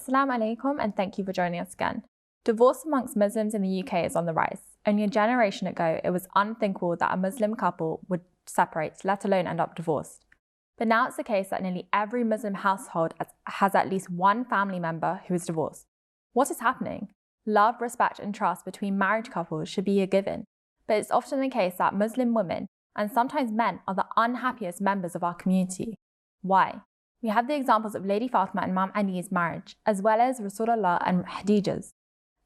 Assalamu alaikum, and thank you for joining us again. Divorce amongst Muslims in the UK is on the rise. Only a generation ago, it was unthinkable that a Muslim couple would separate, let alone end up divorced. But now it's the case that nearly every Muslim household has at least one family member who is divorced. What is happening? Love, respect, and trust between married couples should be a given. But it's often the case that Muslim women, and sometimes men, are the unhappiest members of our community. Why? We have the examples of Lady Fatima and Imam Ali's marriage, as well as Rasulullah and Khadija's.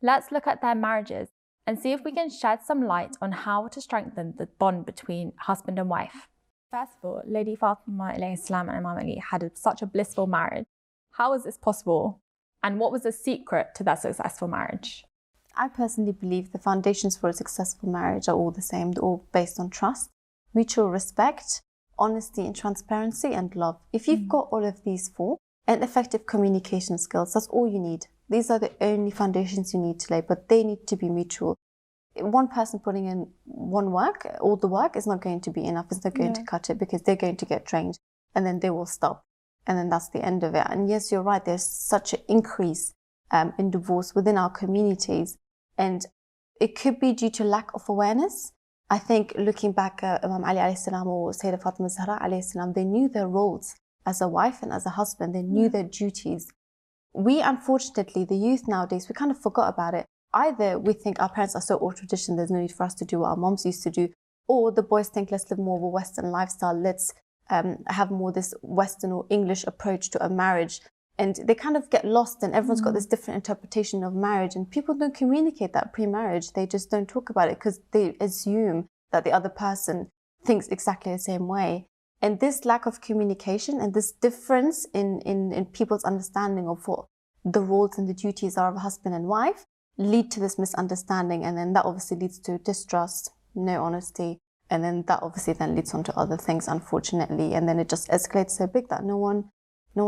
Let's look at their marriages and see if we can shed some light on how to strengthen the bond between husband and wife. First of all, Lady Fatima alayhi salam and Imam Ali had such a blissful marriage. How is this possible? And what was the secret to their successful marriage? I personally believe the foundations for a successful marriage are all the same. They're all based on trust, mutual respect, honesty and transparency, and love. If you've got all of these four, and effective communication skills, that's all you need. These are the only foundations you need to lay, but they need to be mutual. One person putting in all the work is not going to be enough. It's not going to cut it, because they're going to get drained and then they will stop. And then that's the end of it. And yes, you're right, there's such an increase in divorce within our communities. And it could be due to lack of awareness. I think looking back at Imam Ali alayhi salam or Sayyidah Fatima Zahra alayhi salam, they knew their roles as a wife and as a husband. They knew their duties. We, unfortunately, the youth nowadays, we kind of forgot about it. Either we think our parents are so old tradition, there's no need for us to do what our moms used to do, or the boys think let's live more of a Western lifestyle, let's have more this Western or English approach to a marriage. And they kind of get lost, and everyone's got this different interpretation of marriage, and people don't communicate that pre-marriage. They just don't talk about it because they assume that the other person thinks exactly the same way. And this lack of communication and this difference in people's understanding of what the roles and the duties are of a husband and wife lead to this misunderstanding, and then that obviously leads to distrust, no honesty, and then that obviously then leads on to other things, unfortunately, and then it just escalates so big that no one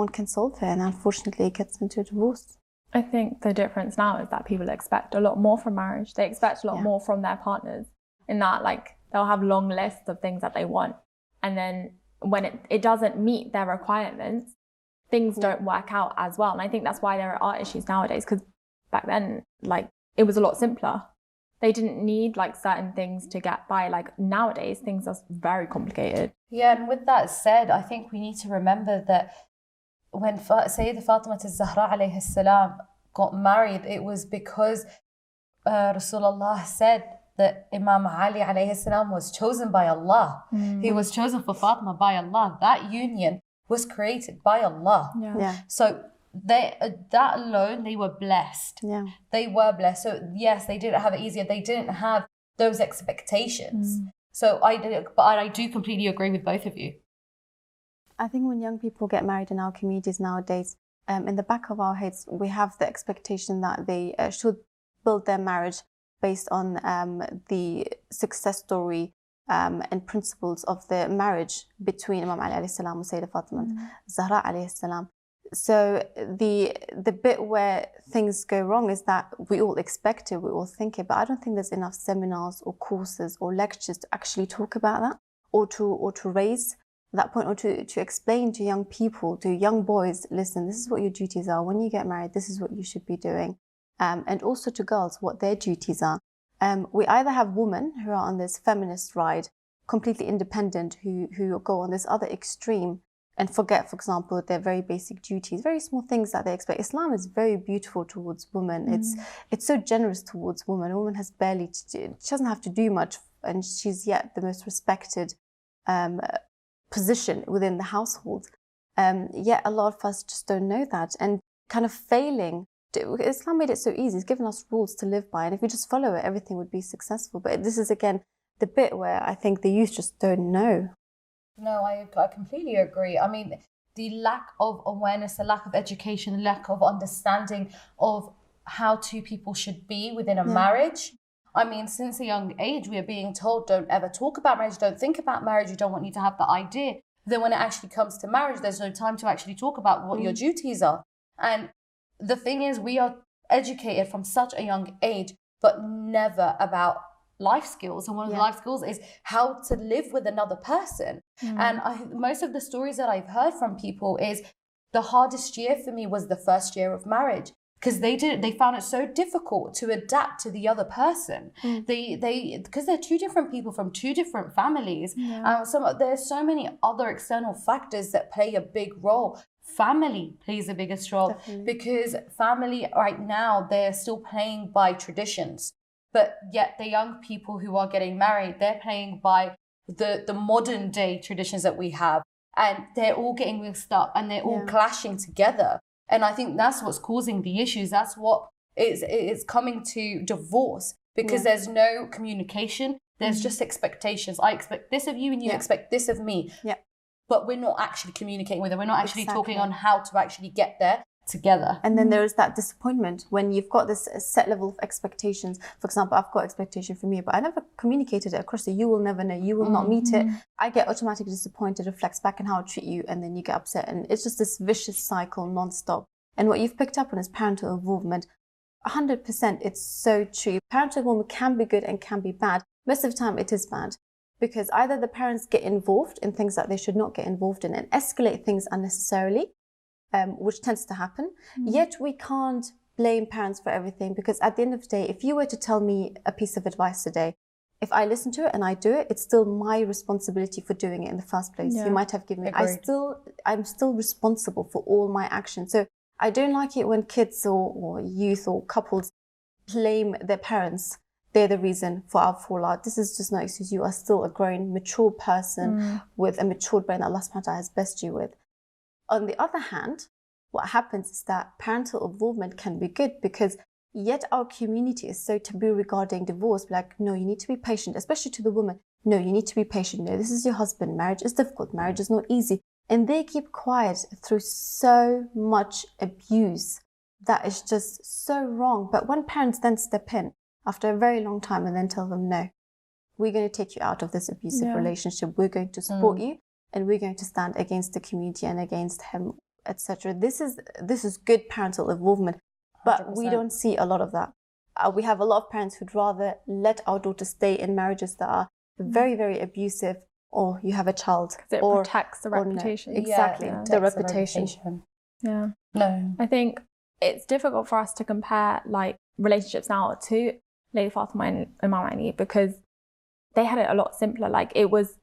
can solve it, and unfortunately it gets into divorce. I think the difference now is that people expect a lot more from marriage. They expect a lot more from their partners, in that like they'll have long lists of things that they want, and then when it doesn't meet their requirements, things don't work out as well. And I think that's why there are issues nowadays, because back then, like, it was a lot simpler. They didn't need like certain things to get by. Like nowadays, things are very complicated. Yeah, and with that said, I think we need to remember that when Sayyidah Fatima Zahra alayhi salam got married, it was because Rasulullah said that Imam Ali alayhi salam was chosen by Allah. He was chosen for Fatima by Allah. That union was created by Allah. So that alone, they were blessed. They were blessed. So yes, they didn't have it easier. They didn't have those expectations. So I do completely agree with both of you. I think when young people get married in our communities nowadays, in the back of our heads, we have the expectation that they should build their marriage based on the success story and principles of the marriage between Imam Ali alayhi salam and Sayyidah Fatima Zahra alayhi salam. So the bit where things go wrong is that we all expect it, we all think it, but I don't think there's enough seminars or courses or lectures to actually talk about that, or to raise that point, or to explain to young people, to young boys, listen, this is what your duties are. When you get married, this is what you should be doing. And also to girls, what their duties are. We either have women who are on this feminist ride, completely independent, who go on this other extreme and forget, for example, their very basic duties, very small things that they expect. Islam is very beautiful towards women. It's so generous towards women. A woman has barely to do, she doesn't have to do much, and she's yet the most respected position within the household. Yet a lot of us just don't know that, and kind of failing. Islam made it so easy. It's given us rules to live by, and if we just follow it, everything would be successful. But this is, again, the bit where I think the youth just don't know. No, I completely agree. I mean, the lack of awareness, the lack of education, the lack of understanding of how two people should be within a marriage. I mean, since a young age, we are being told, don't ever talk about marriage, don't think about marriage, you don't want you to have the idea. Then when it actually comes to marriage, there's no time to actually talk about what your duties are. And the thing is, we are educated from such a young age, but never about life skills. And one of the life skills is how to live with another person. And most of the stories that I've heard from people is The hardest year for me was the first year of marriage, because they found it so difficult to adapt to the other person. Because they're two different people from two different families. There's so many other external factors that play a big role. Family plays the biggest role. Definitely. Because family right now, they're still playing by traditions, but yet the young people who are getting married, they're playing by the modern day traditions that we have, and they're all getting mixed up and they're all clashing together. And I think that's what's causing the issues. That's what is coming to divorce, because there's no communication. There's just expectations. I expect this of you and you expect this of me. Yeah. But we're not actually communicating with them. We're not actually talking on how to actually get there together. And then there is that disappointment when you've got this set level of expectations. For example, I've got expectation from you, but I never communicated it across to you. Will never know. You will not meet it. I get automatically disappointed, reflects back on how I treat you, and then you get upset. And it's just this vicious cycle non-stop. And what you've picked up on is parental involvement. 100%, it's so true. Parental involvement can be good and can be bad. Most of the time it is bad, because either the parents get involved in things that they should not get involved in and escalate things unnecessarily, which tends to happen. Yet we can't blame parents for everything, because at the end of the day, if you were to tell me a piece of advice today, if I listen to it and I do it, it's still my responsibility for doing it in the first place. You might have given me, I'm still responsible for all my actions. So I don't like it when kids or youth or couples blame their parents. They're the reason for our fallout. This is just no excuse. You are still a grown, mature person with a matured brain that Allah subhanahu wa ta'ala has blessed you with. On the other hand, what happens is that parental involvement can be good, because yet our community is so taboo regarding divorce. Like, no, you need to be patient, especially to the woman. No, you need to be patient. No, this is your husband. Marriage is difficult. Marriage is not easy. And they keep quiet through so much abuse that is just so wrong. But when parents then step in after a very long time and then tell them, no, we're going to take you out of this abusive relationship. We're going to support you, and we're going to stand against the community and against him, etc. This is good parental involvement, but 100%. We don't see a lot of that. We have a lot of parents who'd rather let our daughters stay in marriages that are very, very abusive, or you have a child. Because it protects the reputation. No. Exactly, the reputation. Yeah. No. I think it's difficult for us to compare like relationships now to Lady Fatima and Imam Ali, because they had it a lot simpler. Like it was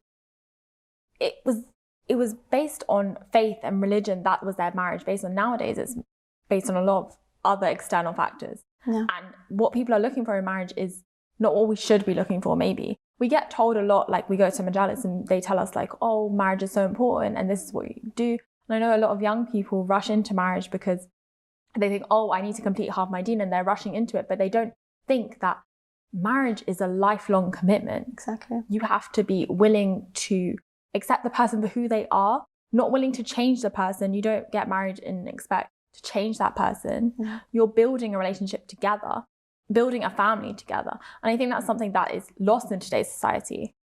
based on faith and religion. That was their marriage based on. Nowadays it's based on a lot of other external factors. And what people are looking for in marriage is not what we should be looking for. Maybe we get told a lot, like we go to majalis and they tell us like, oh, marriage is so important and this is what you do. And I know a lot of young people rush into marriage because they think, oh, I need to complete half my deen, and they're rushing into it, but they don't think that marriage is a lifelong commitment. Exactly. You have to be willing to accept the person for who they are, not willing to change the person. You don't get married and expect to change that person. You're building a relationship together, building a family together. And I think that's something that is lost in today's society.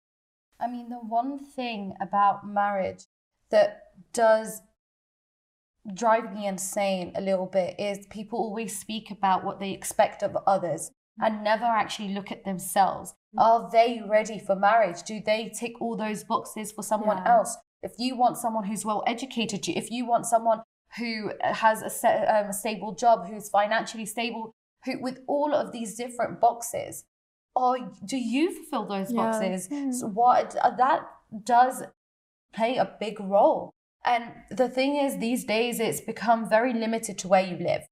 I mean, the one thing about marriage that does drive me insane a little bit is people always speak about what they expect of others and never actually look at themselves. Are they ready for marriage? Do they tick all those boxes for someone else? If you want someone who's well educated, if you want someone who has a stable job, who's financially stable, who with all of these different boxes, do you fulfill those boxes? So that does play a big role. And the thing is, these days it's become very limited to where you live,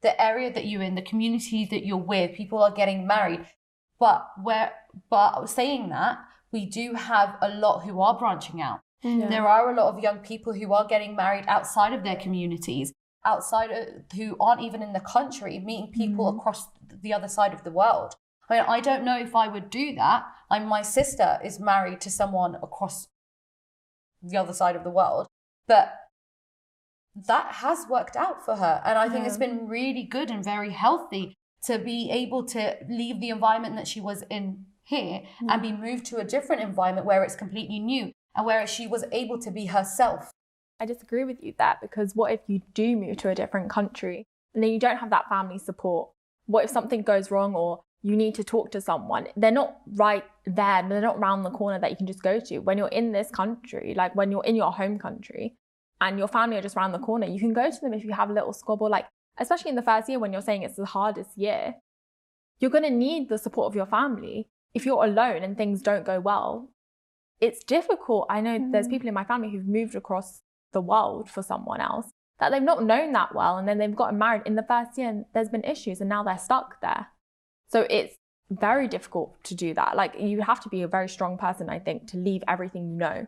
the area that you're in, the community that you're with. People are getting married, but saying that, we do have a lot who are branching out. There are a lot of young people who are getting married outside of their communities, who aren't even in the country, meeting people across the other side of the world. I mean, I don't know if I would do that. My sister is married to someone across the other side of the world, but that has worked out for her. And I think it's been really good and very healthy to be able to leave the environment that she was in here and be moved to a different environment where it's completely new and where she was able to be herself. I disagree with you there, because what if you do move to a different country and then you don't have that family support? What if something goes wrong or you need to talk to someone? They're not right there. They're not around the corner that you can just go to. When you're in this country, like when you're in your home country, and your family are just around the corner, you can go to them if you have a little squabble. Like, especially in the first year when you're saying it's the hardest year, you're going to need the support of your family. If you're alone and things don't go well, it's difficult. I know there's people in my family who've moved across the world for someone else that they've not known that well, and then they've gotten married in the first year and there's been issues and now they're stuck there. So it's very difficult to do that. Like, you have to be a very strong person, I think, to leave everything you know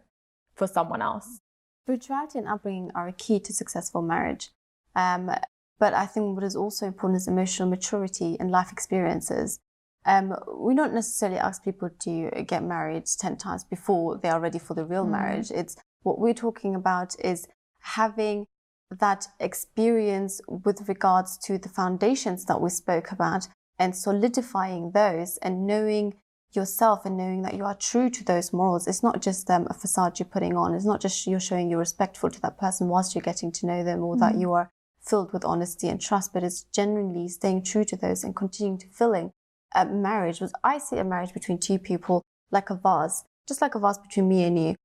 for someone else. Spirituality and upbringing are a key to successful marriage. But I think what is also important is emotional maturity and life experiences. We don't necessarily ask people to get married 10 times before they are ready for the real marriage. It's what we're talking about is having that experience with regards to the foundations that we spoke about and solidifying those and knowing yourself and knowing that you are true to those morals. It's not just a facade you're putting on. It's not just you're showing you're respectful to that person whilst you're getting to know them, or that you are filled with honesty and trust, but it's genuinely staying true to those and continuing to filling a marriage. I see a marriage between two people like a vase, just like a vase between me and you.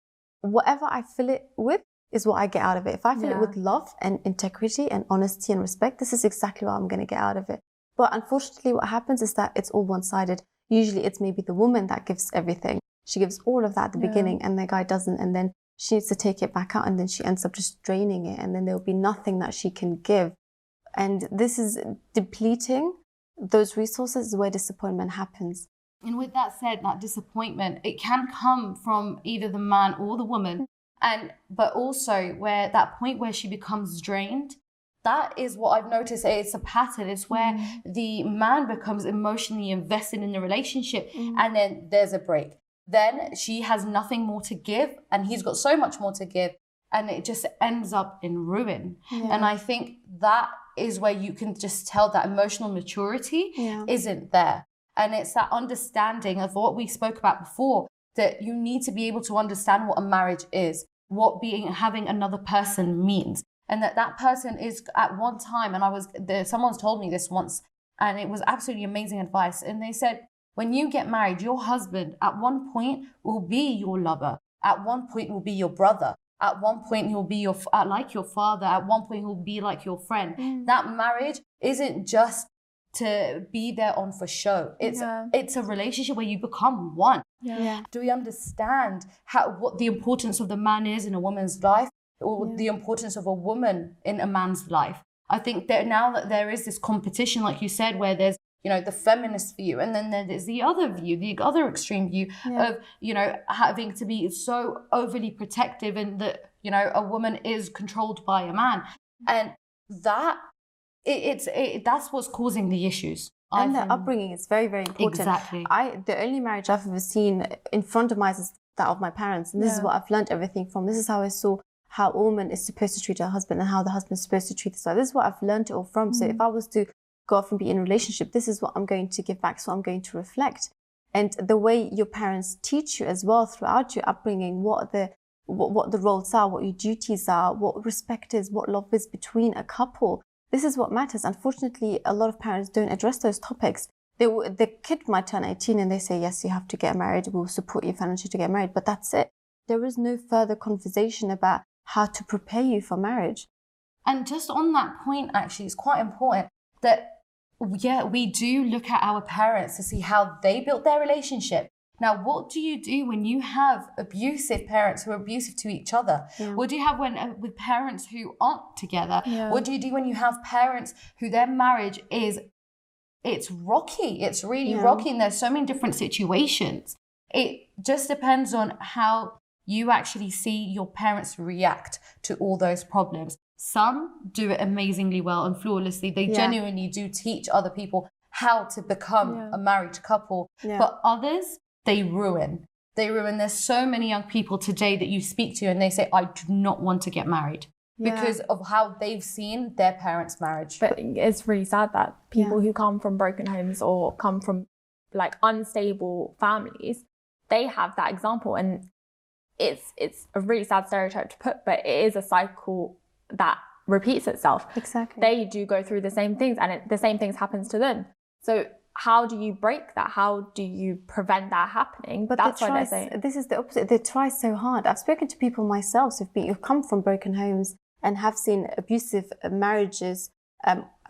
Whatever I fill it with is what I get out of it. If I fill it with love and integrity and honesty and respect, this is exactly what I'm going to get out of it. But unfortunately, what happens is that it's all one-sided. Usually it's maybe the woman that gives everything. She gives all of that at the beginning and the guy doesn't. And then she needs to take it back out and then she ends up just draining it. And then there'll be nothing that she can give. And this is depleting those resources where disappointment happens. And with that said, that disappointment, it can come from either the man or the woman. But also where that point where she becomes drained, that is what I've noticed. It's a pattern. It's where the man becomes emotionally invested in the relationship and then there's a break. Then she has nothing more to give and he's got so much more to give and it just ends up in ruin. And I think that is where you can just tell that emotional maturity isn't there. And it's that understanding of what we spoke about before, that you need to be able to understand what a marriage is, what having another person means. And that person is at one time, and someone's told me this once, and it was absolutely amazing advice. And they said, when you get married, your husband at one point will be your lover. At one point will be your brother. At one point he'll be like your father. At one point he'll be like your friend. That marriage isn't just to be there on for show. It's a relationship where you become one. Do we understand what the importance of the man is in a woman's life, or the importance of a woman in a man's life? I think that now that there is this competition, like you said, where there's, the feminist view, and then there's the other view, the other extreme view of, having to be so overly protective and that, a woman is controlled by a man. And that, that's what's causing the issues. And their upbringing is very, very important. Exactly. The only marriage I've ever seen in front of my eyes is that of my parents. And this is what I've learned everything from. This is how I saw how a woman is supposed to treat her husband and how the husband is supposed to treat his wife. This is what I've learned it all from. So if I was to go off and be in a relationship, this is what I'm going to give back. So I'm going to reflect. And the way your parents teach you as well throughout your upbringing, what the roles are, what your duties are, what respect is, what love is between a couple. This is what matters. Unfortunately, a lot of parents don't address those topics. The kid might turn 18 and they say, yes, you have to get married. We'll support you financially to get married. But that's it. There is no further conversation about how to prepare you for marriage. And just on that point, actually, it's quite important that, we do look at our parents to see how they built their relationship. Now, what do you do when you have abusive parents who are abusive to each other? What do you have with parents who aren't together? What do you do when you have parents who their marriage it's rocky? It's really rocky, and there's so many different situations. It just depends on how you actually see your parents react to all those problems. Some do it amazingly well and flawlessly. They genuinely do teach other people how to become a married couple. But others, they ruin. There's so many young people today that you speak to and they say, I do not want to get married because of how they've seen their parents' marriage. But it's really sad that people who come from broken homes or come from like unstable families, they have that example. And it's a really sad stereotype to put, but it is a cycle that repeats itself. Exactly. They do go through the same things and the same things happens to them. So how do you break that? How do you prevent that happening? But that's why they say this is the opposite. They try so hard. I've spoken to people myself who've come from broken homes and have seen abusive marriages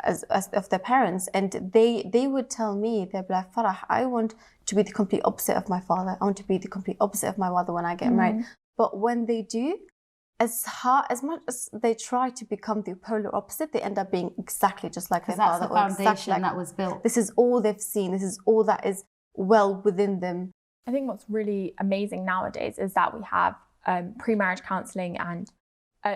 as of their parents, and they would tell me, they'd be like, Farah, I want to be the complete opposite of my father. I want to be the complete opposite of my mother when I get married. But when they do, as much as they try to become the polar opposite, they end up being exactly just like their father. Because that's the foundation that was built. This is all they've seen. This is all that is well within them. I think what's really amazing nowadays is that we have pre-marriage counselling and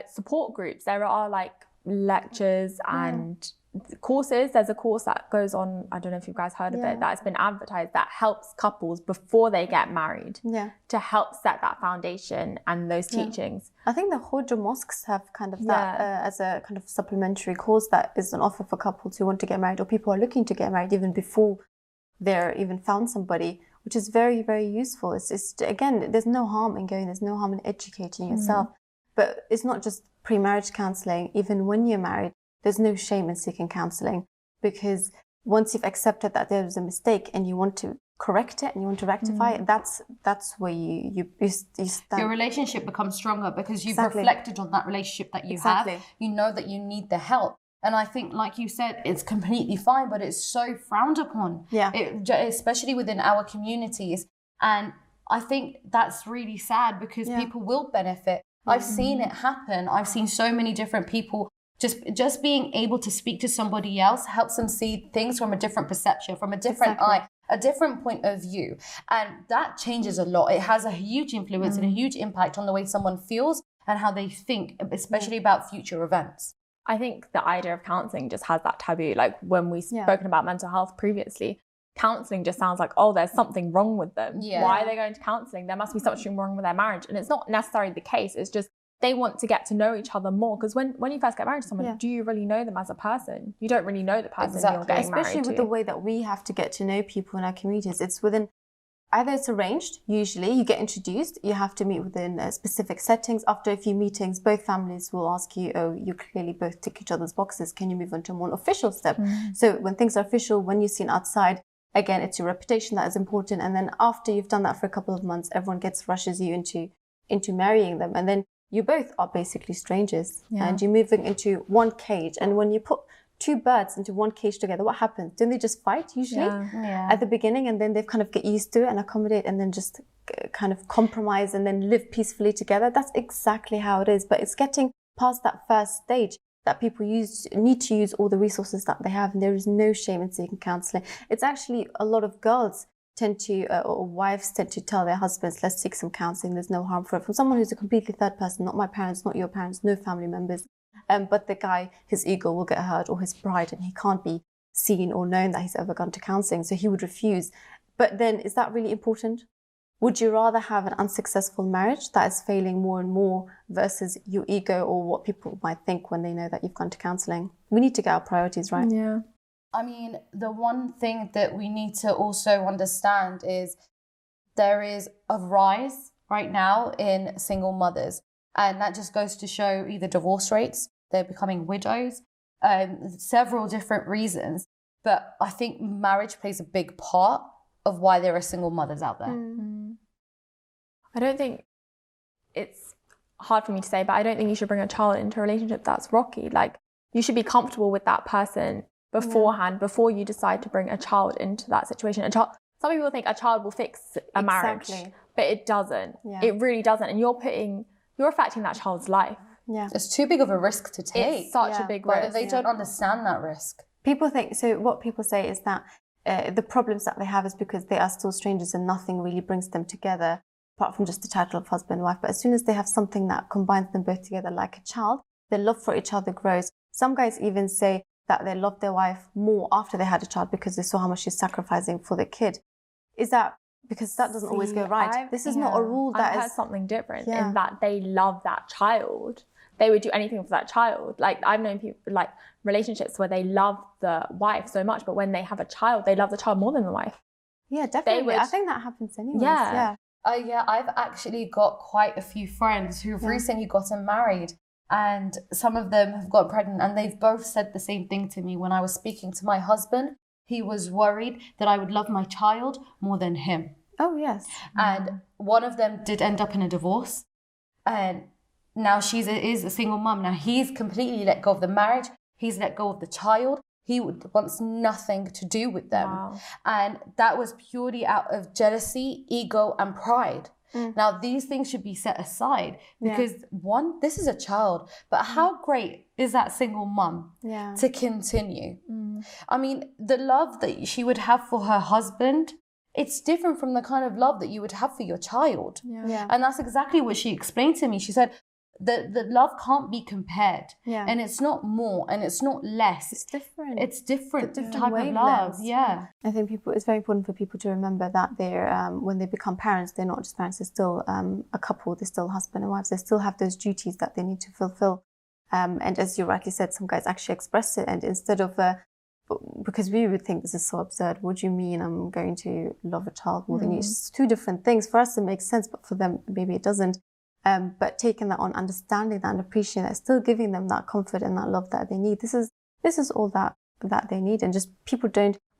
support groups. There are like lectures and courses. There's a course that goes on, I don't know if you guys heard of it, that's been advertised, that helps couples before they get married to help set that foundation and those teachings. I think the Hoja mosques have kind of that as a kind of supplementary course that is an offer for couples who want to get married, or people who are looking to get married even before they're even found somebody, which is very, very useful. It's again, there's no harm in going, there's no harm in educating yourself. But it's not just pre-marriage counselling. Even when you're married, there's no shame in seeking counselling, because once you've accepted that there was a mistake and you want to correct it and you want to rectify it, that's where you stand. Your relationship becomes stronger because you've reflected on that relationship that you have. You know that you need the help. And I think, like you said, it's completely fine, but it's so frowned upon, especially within our communities. And I think that's really sad, because people will benefit. I've seen it happen. I've seen so many different people just being able to speak to somebody else helps them see things from a different perception, from a different eye, a different point of view. And that changes a lot. It has a huge influence and a huge impact on the way someone feels and how they think, especially about future events. I think the idea of counselling just has that taboo. Like when we've spoken about mental health previously, counselling just sounds like, oh, there's something wrong with them. Why are they going to counselling? There must be something wrong with their marriage. And it's not necessarily the case. It's just they want to get to know each other more. Because when you first get married to someone, do you really know them as a person? You don't really know the person you're getting married to. Especially with the way that we have to get to know people in our communities. It's within, either it's arranged, usually you get introduced, you have to meet within specific settings. After a few meetings, both families will ask you, oh, you clearly both tick each other's boxes. Can you move on to a more official step? So when things are official, when you're seen outside, again, it's your reputation that is important. And then after you've done that for a couple of months, everyone rushes you into marrying them. And then you both are basically strangers and you're moving into one cage. And when you put two birds into one cage together, what happens? Don't they just fight usually at the beginning? And then they kind of get used to it and accommodate and then just kind of compromise and then live peacefully together. That's exactly how it is. But it's getting past that first stage that people need to use all the resources that they have. And there is no shame in seeking counselling. It's actually a lot of girls tend to, or wives tend to tell their husbands, let's seek some counselling, there's no harm for it. From someone who's a completely third person, not my parents, not your parents, no family members. But the guy, his ego will get hurt, or his pride, and he can't be seen or known that he's ever gone to counselling, so he would refuse. But then, is that really important? Would you rather have an unsuccessful marriage that is failing more and more versus your ego or what people might think when they know that you've gone to counselling? We need to get our priorities right. Yeah. I mean, the one thing that we need to also understand is there is a rise right now in single mothers. And that just goes to show either divorce rates, they're becoming widows, several different reasons. But I think marriage plays a big part of why there are single mothers out there. I don't think, it's hard for me to say, but I don't think you should bring a child into a relationship that's rocky. Like, you should be comfortable with that person beforehand, before you decide to bring a child into that situation. Some people think a child will fix a marriage, but it doesn't. It really doesn't. And you're affecting that child's life. It's too big of a risk to take. It's such a big risk. But they don't understand that risk. People think, so what people say is that the problems that they have is because they are still strangers and nothing really brings them together apart from just the title of husband and wife. But as soon as they have something that combines them both together, like a child, their love for each other grows. Some guys even say that they love their wife more after they had a child because they saw how much she's sacrificing for the kid. Is that because that doesn't always go right? This is not a rule that I've heard something different in that they love that child. They would do anything for that child. Like, I've known people, like, relationships where they love the wife so much, but when they have a child, they love the child more than the wife. Yeah, definitely. I think that happens anyways. Yeah. I've actually got quite a few friends who've recently gotten married, and some of them have got pregnant, and they've both said the same thing to me when I was speaking to my husband. he was worried that I would love my child more than him. Oh, yes. And one of them did end up in a divorce. And now she is a single mum. Now he's completely let go of the marriage. He's let go of the child. He wants nothing to do with them. Wow. And that was purely out of jealousy, ego, and pride. Now, these things should be set aside because one, this is a child, but how great is that single mum to continue? I mean, the love that she would have for her husband, it's different from the kind of love that you would have for your child. And that's exactly what she explained to me. She said, the love can't be compared. And it's not more and it's not less. It's different. It's different type of wavelengths. love. Yeah. I think it's very important for people to remember that they're when they become parents, they're not just parents, they're still a couple, they're still husband and wives, they still have those duties that they need to fulfill. And as you rightly said, some guys actually express it, and instead of because we would think this is so absurd, what do you mean I'm going to love a child more than you? It's two different things. For us it makes sense, but for them maybe it doesn't. But taking that on, understanding that and appreciating that, still giving them that comfort and that love that they need. This is all that they need. And just people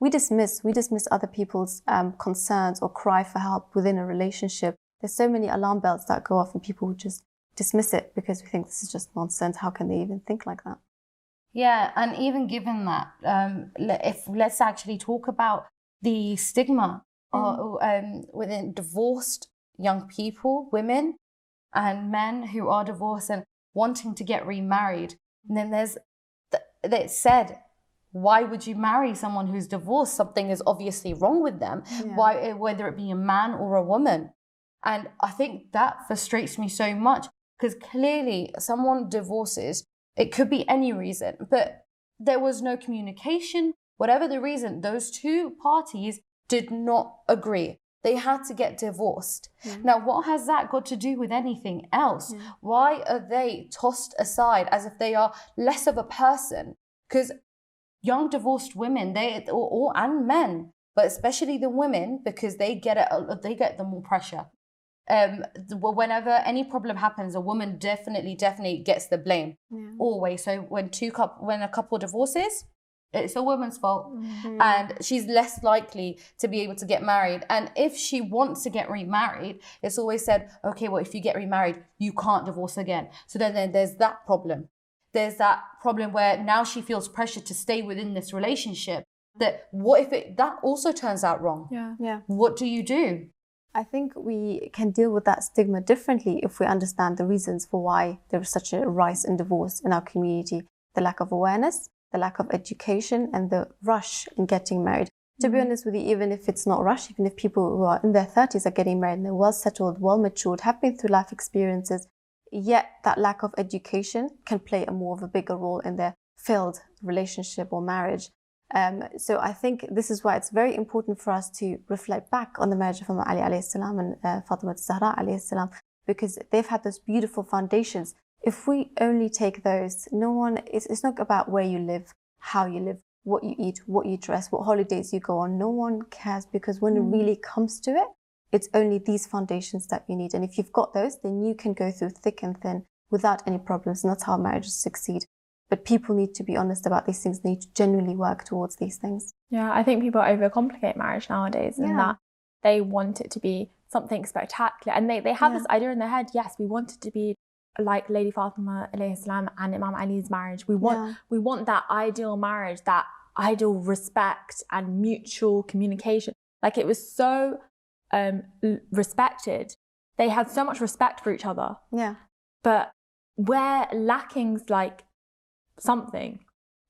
we dismiss other people's concerns or cry for help within a relationship. There's so many alarm bells that go off and people would just dismiss it because we think this is just nonsense. How can they even think like that? Yeah, and even given that, let's actually talk about the stigma within divorced young people, women, and men who are divorced and wanting to get remarried. And then it said, why would you marry someone who's divorced? Something is obviously wrong with them. Why, whether it be a man or a woman. And I think that frustrates me so much because clearly someone divorces, it could be any reason, but there was no communication. Whatever the reason, those two parties did not agree. They had to get divorced. Now, what has that got to do with anything else? Why are they tossed aside as if they are less of a person? Because young divorced women, and men, but especially the women, because they get the more pressure. Whenever any problem happens, a woman definitely gets the blame. Always. So when a couple divorces, it's a woman's fault, and she's less likely to be able to get married. And if she wants to get remarried, it's always said, okay, well, if you get remarried, you can't divorce again. So then there's that problem. There's that problem where now she feels pressure to stay within this relationship. That what if that also turns out wrong? Yeah. What do you do? I think we can deal with that stigma differently if we understand the reasons for why there is such a rise in divorce in our community. The lack of awareness, the lack of education, and the rush in getting married. To be honest with you, even if it's not rush, even if people who are in their 30s are getting married and they're well settled, well matured, have been through life experiences, yet that lack of education can play a bigger role in their failed relationship or marriage. So I think this is why it's very important for us to reflect back on the marriage of Imam Ali alayhi salam and Fatima Zahra alayhi salam, because they've had those beautiful foundations. If we only take those, it's not about where you live, how you live, what you eat, what you dress, what holidays you go on. No one cares, because when it really comes to it, it's only these foundations that you need. And if you've got those, then you can go through thick and thin without any problems. And that's how marriages succeed. But people need to be honest about these things. They need to genuinely work towards these things. Yeah, I think people overcomplicate marriage nowadays, and that they want it to be something spectacular. And they have this idea in their head, yes, we want it to be like Lady Fatima alayhi salam and Imam Ali's marriage. We want that ideal marriage, that ideal respect and mutual communication. Like, it was so respected. They had so much respect for each other. Yeah. But we're lacking something.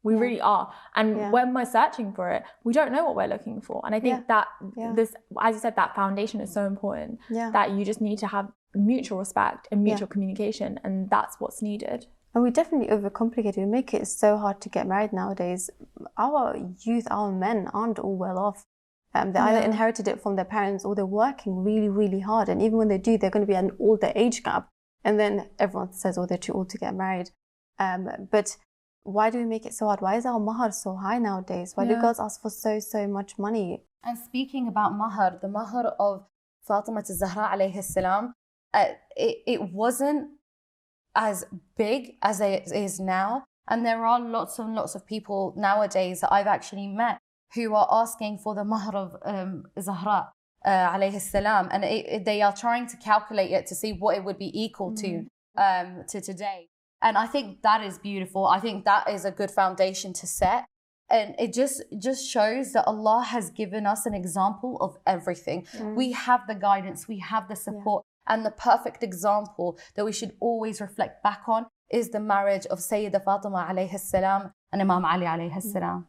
We really are. And when we're searching for it, we don't know what we're looking for. And I think that this, as you said, that foundation is so important, that you just need to have mutual respect and mutual communication, and that's what's needed. And we definitely overcomplicate it. We make it so hard to get married nowadays. Our youth, our men aren't all well off. They either inherited it from their parents or they're working really, really hard. And even when they do, they're going to be at an older age gap. And then everyone says, oh, they're too old to get married. But why do we make it so hard? Why is our mahar so high nowadays? Why do girls ask for so much money? And speaking about mahar, the mahar of Fatima Zahra alayhi salam, it wasn't as big as it is now. And there are lots and lots of people nowadays that I've actually met who are asking for the mahr of Zahra alayhi salam, and they are trying to calculate it to see what it would be equal to today. And I think that is beautiful. I think that is a good foundation to set. And it just shows that Allah has given us an example of everything. We have the guidance, we have the support, and the perfect example that we should always reflect back on is the marriage of Sayyidah Fatima alayhi salam and Imam Ali alayhi salam.